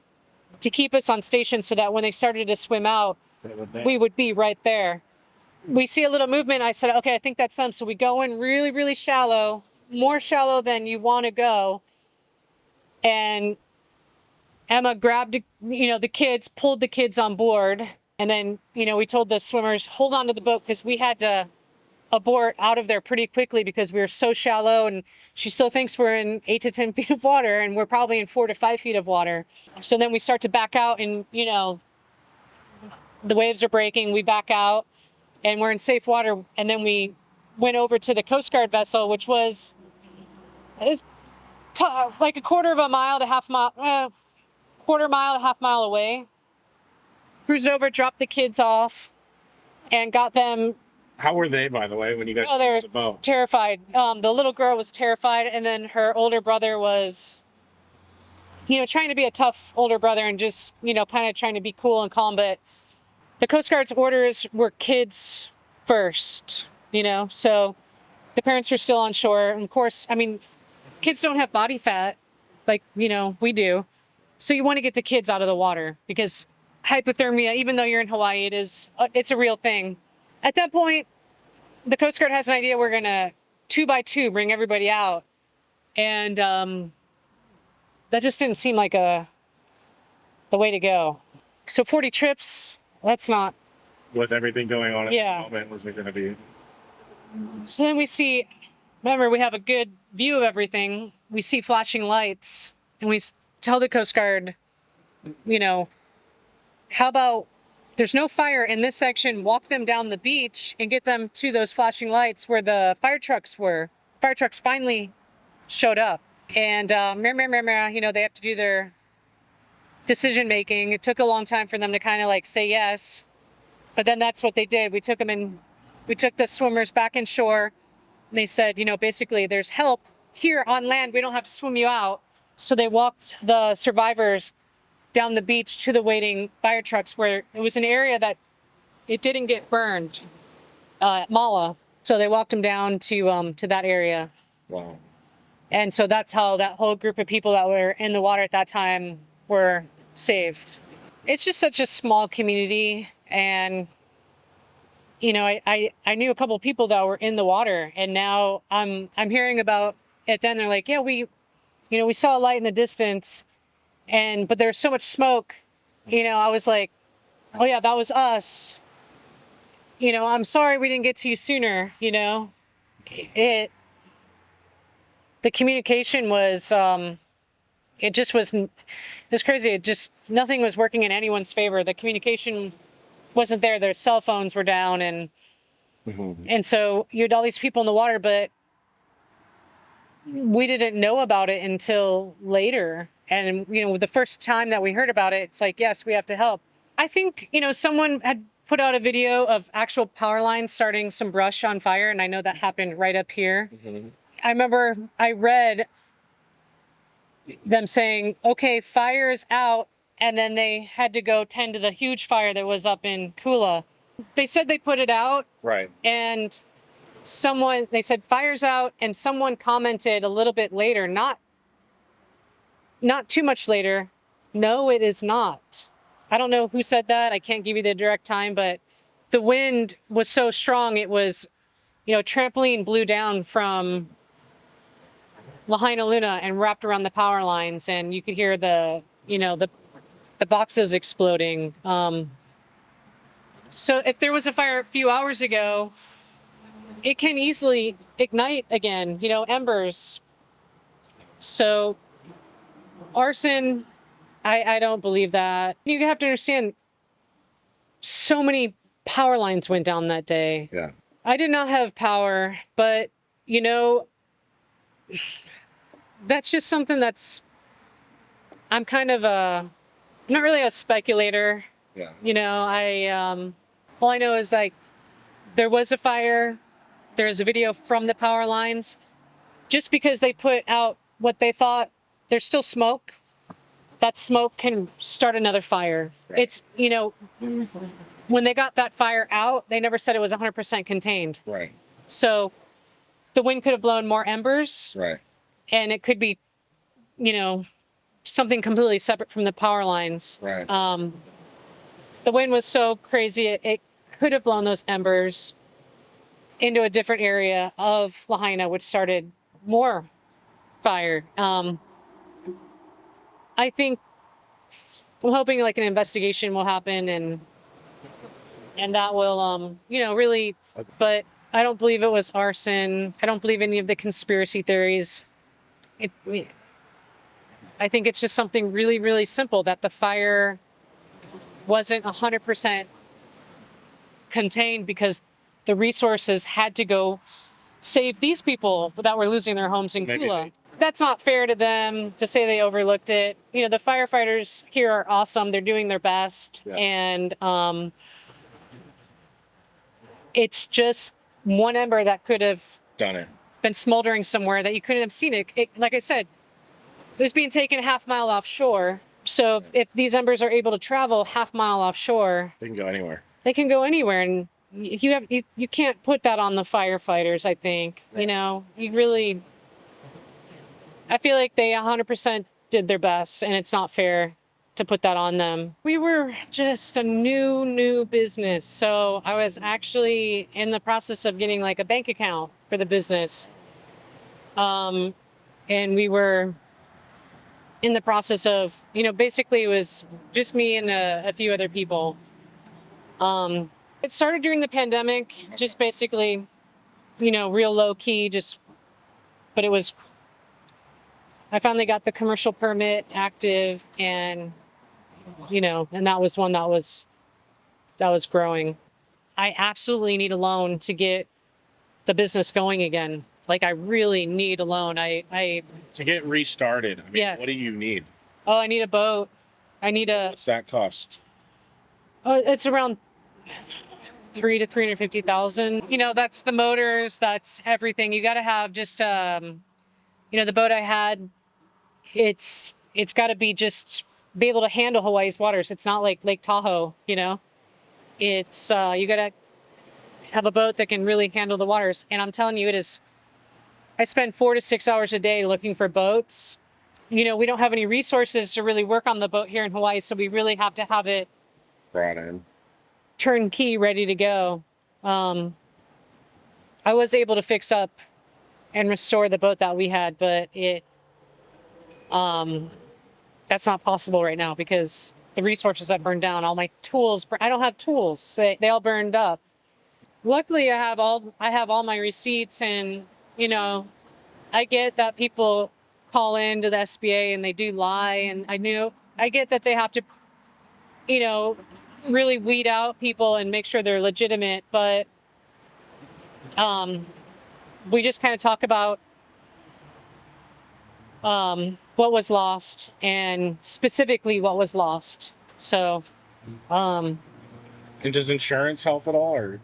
to keep us on station so that when they started to swim out, we would be right there. We see a little movement. I said, okay, I think that's them. So we go in really, really shallow, more shallow than you want to go. And Emma grabbed, the kids, pulled the kids on board. And then, we told the swimmers, hold on to the boat because we had to abort out of there pretty quickly because we were so shallow. And she still thinks we're in 8 to 10 feet of water and we're probably in 4 to 5 feet of water. So then we start to back out and, the waves are breaking. We back out and we're in safe water. And then we went over to the Coast Guard vessel, which is like a quarter mile to half mile away. Cruised over, dropped the kids off, and got them. How were they, by the way, when you guys They're got the boat? terrified. The little girl was terrified, and then her older brother was, trying to be a tough older brother and just, kind of trying to be cool and calm. But the Coast Guard's orders were kids first, so the parents were still on shore. And of course, kids don't have body fat like, we do. So you want to get the kids out of the water because hypothermia, even though you're in Hawaii, it's a real thing. At that point, the Coast Guard has an idea. We're going to 2 by 2 bring everybody out. And that just didn't seem like the way to go. So 40 trips, that's not. With everything going on at Yeah. the moment, was it going to be? So then we see, remember, we have a good view of everything. We see flashing lights and we tell the Coast Guard, how about there's no fire in this section, walk them down the beach and get them to those flashing lights where the fire trucks were. Fire trucks finally showed up and they have to do their decision making. It took a long time for them to kind of like say yes, but then that's what they did. We took the swimmers back in shore. They said, basically there's help here on land. We don't have to swim you out. So they walked the survivors down the beach to the waiting fire trucks where it was an area that it didn't get burned at Mala. So they walked them down to that area. Wow. And so that's how that whole group of people that were in the water at that time were saved. It's just such a small community. And, I knew a couple of people that were in the water and now I'm hearing about it. Then they're like, yeah, we saw a light in the distance but there's so much smoke, I was like, oh yeah, that was us. I'm sorry we didn't get to you sooner, the communication was, it was crazy. Nothing was working in anyone's favor. The communication wasn't there. Their cell phones were down and so you had all these people in the water, but we didn't know about it until later. And, the first time that we heard about it, it's like, yes, we have to help. I think, someone had put out a video of actual power lines starting some brush on fire. And I know that happened right up here. Mm-hmm. I remember I read them saying, okay, fire's out. And then they had to go tend to the huge fire that was up in Kula. They said they put it out. Right. And they said fire's out. And someone commented a little bit later, not too much later, no, it is not. I don't know who said that. I can't give you the direct time, but the wind was so strong. It was, trampoline blew down from Lahaina Luna and wrapped around the power lines. And you could hear the boxes exploding. So if there was a fire a few hours ago, it can easily ignite again, embers. So arson, I don't believe that. You have to understand, so many power lines went down that day. Yeah. I did not have power, but, that's just something I'm kind of not really a speculator. Yeah. All I know is like, there was a fire. There's a video from the power lines. Just because they put out what they thought, there's still smoke. That smoke can start another fire. Right. It's, when they got that fire out, they never said it was 100% contained. Right. So the wind could have blown more embers. Right. And it could be, something completely separate from the power lines. Right. the wind was so crazy, it could have blown those embers into a different area of Lahaina, which started more fire. I think I'm hoping like an investigation will happen and that will really, but I don't believe it was arson. I don't believe any of the conspiracy theories. I think it's just something really, really simple, that the fire wasn't 100% contained because the resources had to go save these people that were losing their homes in Maybe Kula. That's not fair to them to say they overlooked it. You know, the firefighters here are awesome. They're doing their best. Yeah. And it's just one ember that could have Done it. been smoldering somewhere that you couldn't have seen it. Like I said, it was being taken a half mile offshore. So if these embers are able to travel half mile offshore, They can go anywhere. they can go anywhere. And you can't put that on the firefighters, I think. You know, I feel like they 100% did their best, and it's not fair to put that on them. We were just a new business. So I was actually in the process of getting like a bank account for the business. And we were in the process of, basically it was just me and a few other people. It started during the pandemic, just basically, real low key, but I finally got the commercial permit active and that was one that was growing. I absolutely need a loan to get the business going again. Like I really need a loan. To get restarted, I mean, Yeah. what do you need? I need a boat. What's that cost? It's around $300,000 to $350,000. That's the motors, that's everything. You got to have just, the boat I had, it's got to be able to handle Hawaii's waters. It's not like Lake Tahoe, It's, you got to have a boat that can really handle the waters. And I'm telling you, I spend 4 to 6 hours a day looking for boats. We don't have any resources to really work on the boat here in Hawaii, so we really have to have it Brought in. turnkey, ready to go. I was able to fix up and restore the boat that we had, but that's not possible right now because the resources have burned down. All my tools, I don't have tools. They all burned up. Luckily, I have all my receipts, and I get that people call in to the SBA and they do lie, and I get that they have to, really weed out people and make sure they're legitimate, but we just kind of talk about what was lost and specifically what was lost. So, And does insurance help at all, or?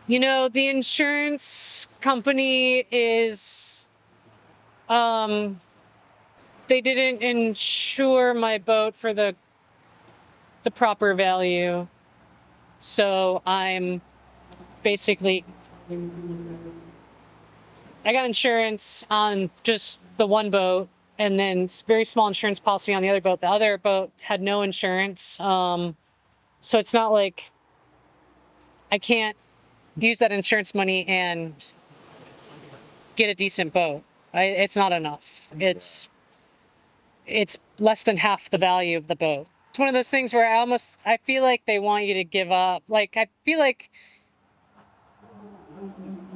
The insurance company is, they didn't insure my boat for the proper value. So I'm basically, I got insurance on just the one boat and then very small insurance policy on the other boat. The other boat had no insurance. So it's not like I can't use that insurance money and get a decent boat. It's not enough. It's less than half the value of the boat. It's one of those things where I feel like they want you to give up. Like, I feel like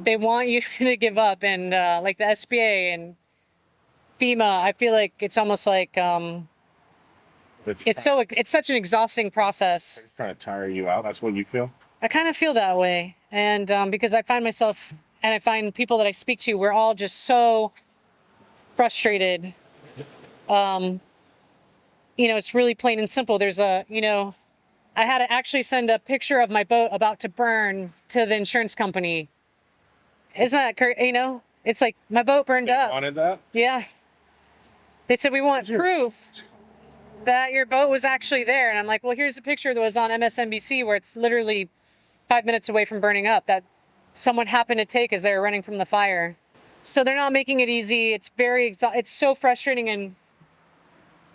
they want you to give up, and like the SBA and FEMA, I feel like it's almost like it's such an exhausting process. Trying to tire you out. That's what you feel? I kind of feel that way. And because I find myself and I find people that I speak to, we're all just so frustrated. It's really plain and simple. There's I had to actually send a picture of my boat about to burn to the insurance company. Isn't that crazy? It's like my boat burned up. Wanted that? Yeah. They said, we want proof that your boat was actually there. And I'm like, well, here's a picture that was on MSNBC where it's literally 5 minutes away from burning up that someone happened to take as they were running from the fire. So they're not making it easy. It's it's so frustrating. And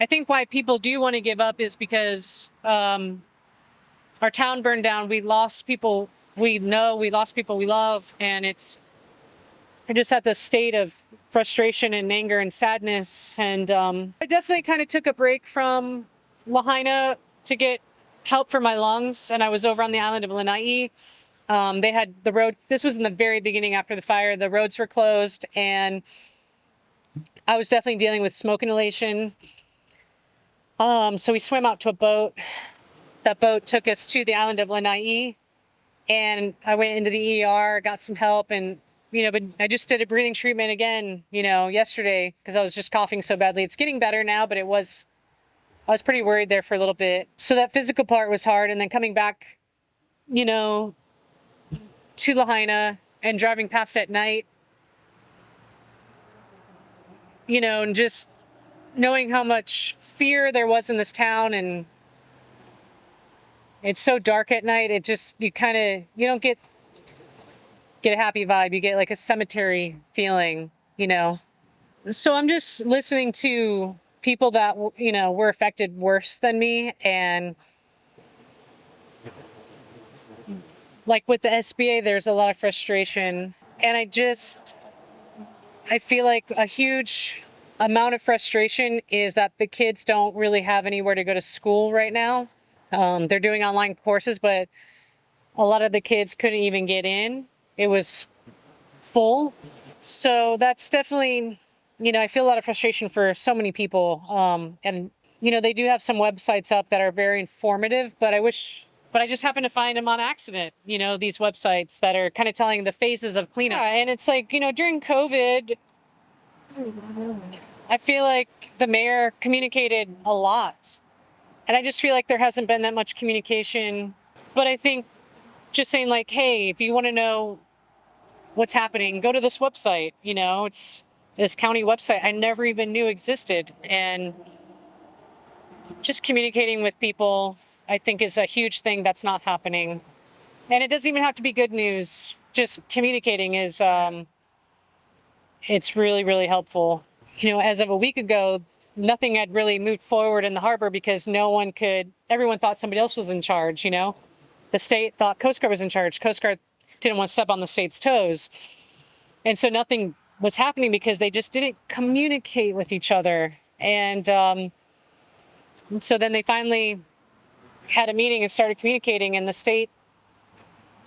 I think why people do want to give up is because our town burned down. We lost people we know, we lost people we love, and we're just at this state of frustration and anger and sadness. And I definitely kind of took a break from Lahaina to get help for my lungs, and I was over on the island of Lanai. They had the road, this was in the very beginning after the fire, the roads were closed, and I was definitely dealing with smoke inhalation. So we swam out to a boat. That boat took us to the island of Lanai, and I went into the ER, got some help, and but I just did a breathing treatment again, yesterday, because I was just coughing so badly. It's getting better now, but I was pretty worried there for a little bit. So that physical part was hard, and then coming back, to Lahaina and driving past at night, and just knowing how much fear there was in this town, and it's so dark at night. It just, you don't get a happy vibe. You get like a cemetery feeling, So I'm just listening to people that, were affected worse than me. And like with the SBA, there's a lot of frustration. And I feel like a huge amount of frustration is that the kids don't really have anywhere to go to school right now. They're doing online courses, but a lot of the kids couldn't even get in. It was full. So that's definitely, I feel a lot of frustration for so many people. And, they do have some websites up that are very informative, but I just happened to find them on accident, these websites that are kind of telling the phases of cleanup. Yeah, and it's like, during COVID, I feel like the mayor communicated a lot. And I just feel like there hasn't been that much communication. But I think just saying like, hey, if you want to know what's happening, go to this website. It's this county website I never even knew existed. And just communicating with people, I think, is a huge thing that's not happening. And it doesn't even have to be good news. Just communicating is, it's really, really helpful. As of a week ago, nothing had really moved forward in the harbor because everyone thought somebody else was in charge, The state thought Coast Guard was in charge. Coast Guard didn't want to step on the state's toes. And so nothing was happening because they just didn't communicate with each other. And so then they finally had a meeting and started communicating, and the state,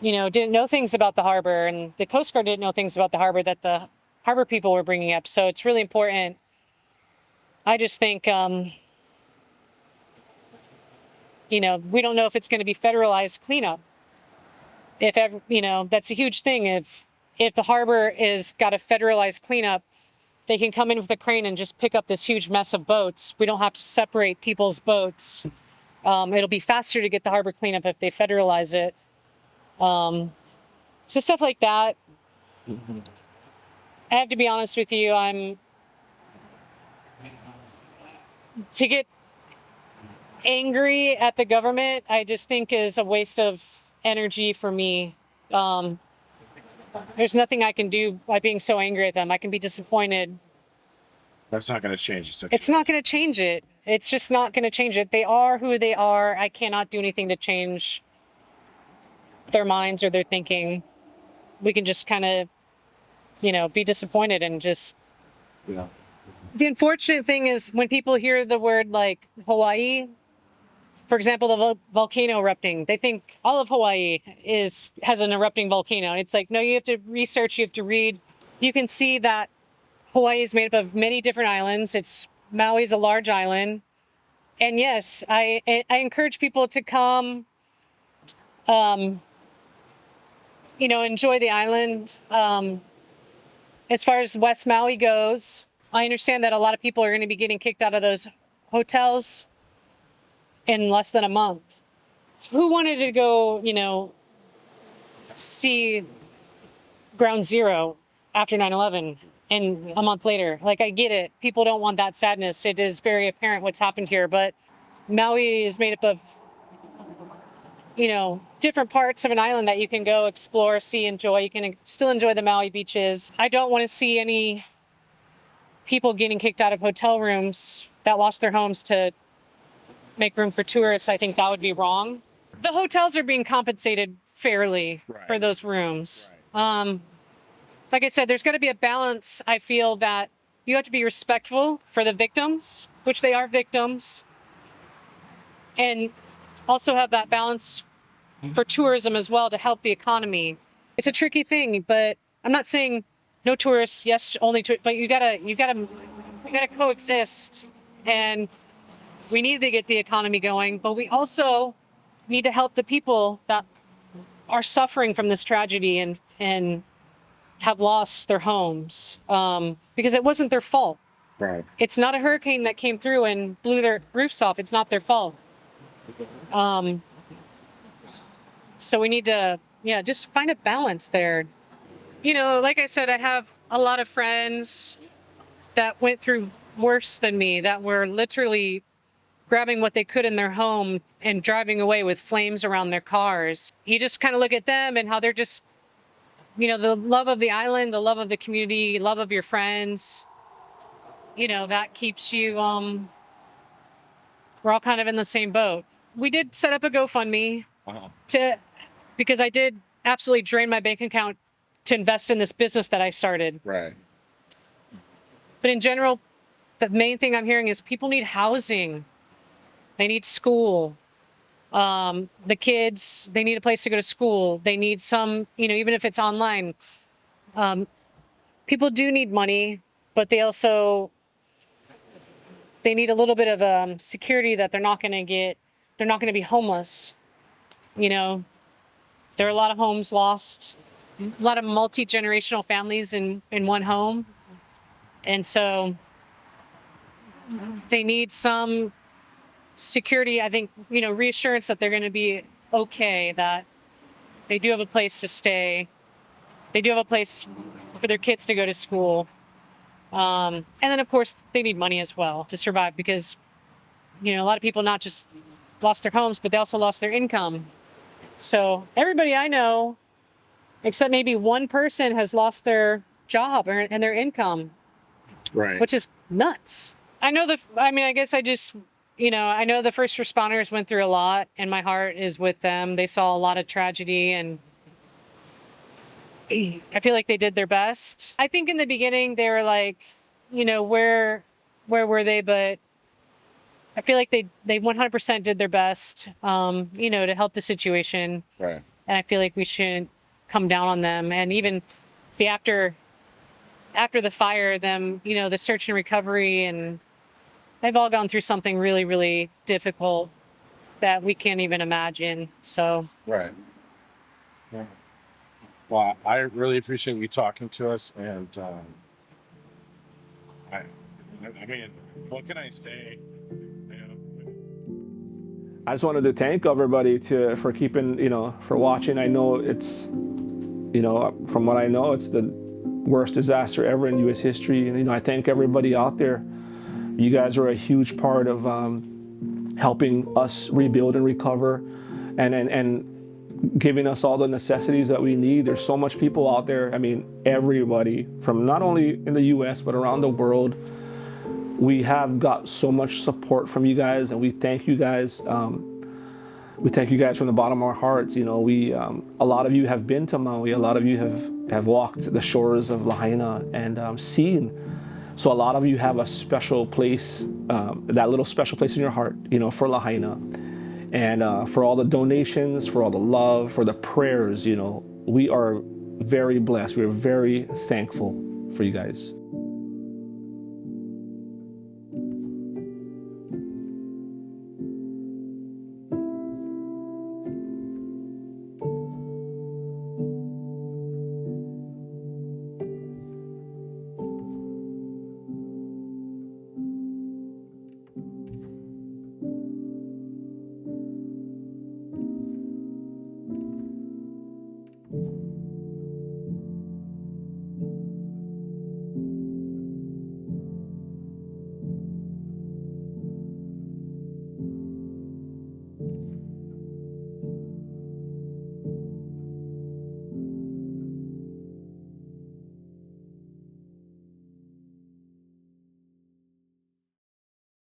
didn't know things about the harbor, and the Coast Guard didn't know things about the harbor that the harbor people were bringing up. So it's really important. I just think, we don't know if it's going to be federalized cleanup. If ever, that's a huge thing. If the harbor is got a federalized cleanup, they can come in with a crane and just pick up this huge mess of boats. We don't have to separate people's boats. It'll be faster to get the harbor cleanup if they federalize it. So stuff like that. Mm-hmm. I have to be honest with you. To get angry at the government, I just think is a waste of energy for me. There's nothing I can do by being so angry at them. I can be disappointed. That's not going to change the situation. It's not going to change it. It's just not going to change it. They are who they are. I cannot do anything to change their minds or their thinking. We can just kind of, be disappointed and just... Yeah. The unfortunate thing is when people hear the word like Hawaii, for example, the volcano erupting, they think all of Hawaii has an erupting volcano. It's like, no, you have to research, you have to read. You can see that Hawaii is made up of many different islands. Maui's a large island. And yes, I encourage people to come, enjoy the island. As far as West Maui goes, I understand that a lot of people are going to be getting kicked out of those hotels in less than a month. Who wanted to go, see Ground Zero after 9/11 and a month later? Like, I get it. People don't want that sadness. It is very apparent what's happened here, but Maui is made up of, different parts of an island that you can go explore, see, enjoy. You can still enjoy the Maui beaches. I don't want to see any people getting kicked out of hotel rooms that lost their homes to make room for tourists. I think that would be wrong. the hotels are being compensated fairly for Right. those rooms. Like I said, there's got to be a balance. I feel that you have to be respectful for the victims, which they are victims, and also have that balance for tourism as well to help the economy. It's a tricky thing, but I'm not saying no tourists, yes, only but you gotta coexist, and we need to get the economy going, but we also need to help the people that are suffering from this tragedy and have lost their homes, because it wasn't their fault. Right. It's not a hurricane that came through and blew their roofs off. It's not their fault. So we need to, yeah, just find a balance there. You know, like I said, I have a lot of friends that went through worse than me, that were literally grabbing what they could in their home and driving away with flames around their cars. You just kind of look at them and how they're just, you know, the love of the island, the love of the community, love of your friends, you know, that keeps you, we're all kind of in the same boat. We did set up a GoFundMe because I did absolutely drain my bank account to invest in this business that I started. Right. But in general, the main thing I'm hearing is people need housing. They need school. The kids, they need a place to go to school. They need some, you know, even if it's online. People do need money, but they also, they need a little bit of security that they're not going to be homeless. You know, there are a lot of homes lost, a lot of multi-generational families in one home. And so they need some security, I think, you know, reassurance that they're going to be okay, that they do have a place to stay. They do have a place for their kids to go to school. And then, of course, they need money as well to survive because, you know, a lot of people not just lost their homes, but they also lost their income. So everybody I know, except maybe one person, has lost their job and their income. Right. Which is nuts. I know I guess I just, you know, I know the first responders went through a lot and my heart is with them. They saw a lot of tragedy and I feel like they did their best. I think in the beginning they were like, you know, where were they? But I feel like they 100% did their best, you know, to help the situation. Right. And I feel like we shouldn't come down on them. And even the after the fire, them, you know, the search and recovery, and they've all gone through something really, really difficult that we can't even imagine. So, Right. Yeah. Well, I really appreciate you talking to us, and I mean, what can I say? You know, I just wanted to thank everybody for keeping, you know, for watching. I know it's, you know, from what I know, it's the worst disaster ever in U.S. history. And, you know, I thank everybody out there. You guys are a huge part of helping us rebuild and recover and giving us all the necessities that we need. There's so much people out there. I mean, everybody from not only in the U.S., but around the world. We have got so much support from you guys, and we thank you guys. We thank you guys from the bottom of our hearts. You know, a lot of you have been to Maui. A lot of you have walked the shores of Lahaina and seen. So a lot of you have a special place, that little special place in your heart, you know, for Lahaina. And for all the donations, for all the love, for the prayers, you know, we are very blessed. We're very thankful for you guys.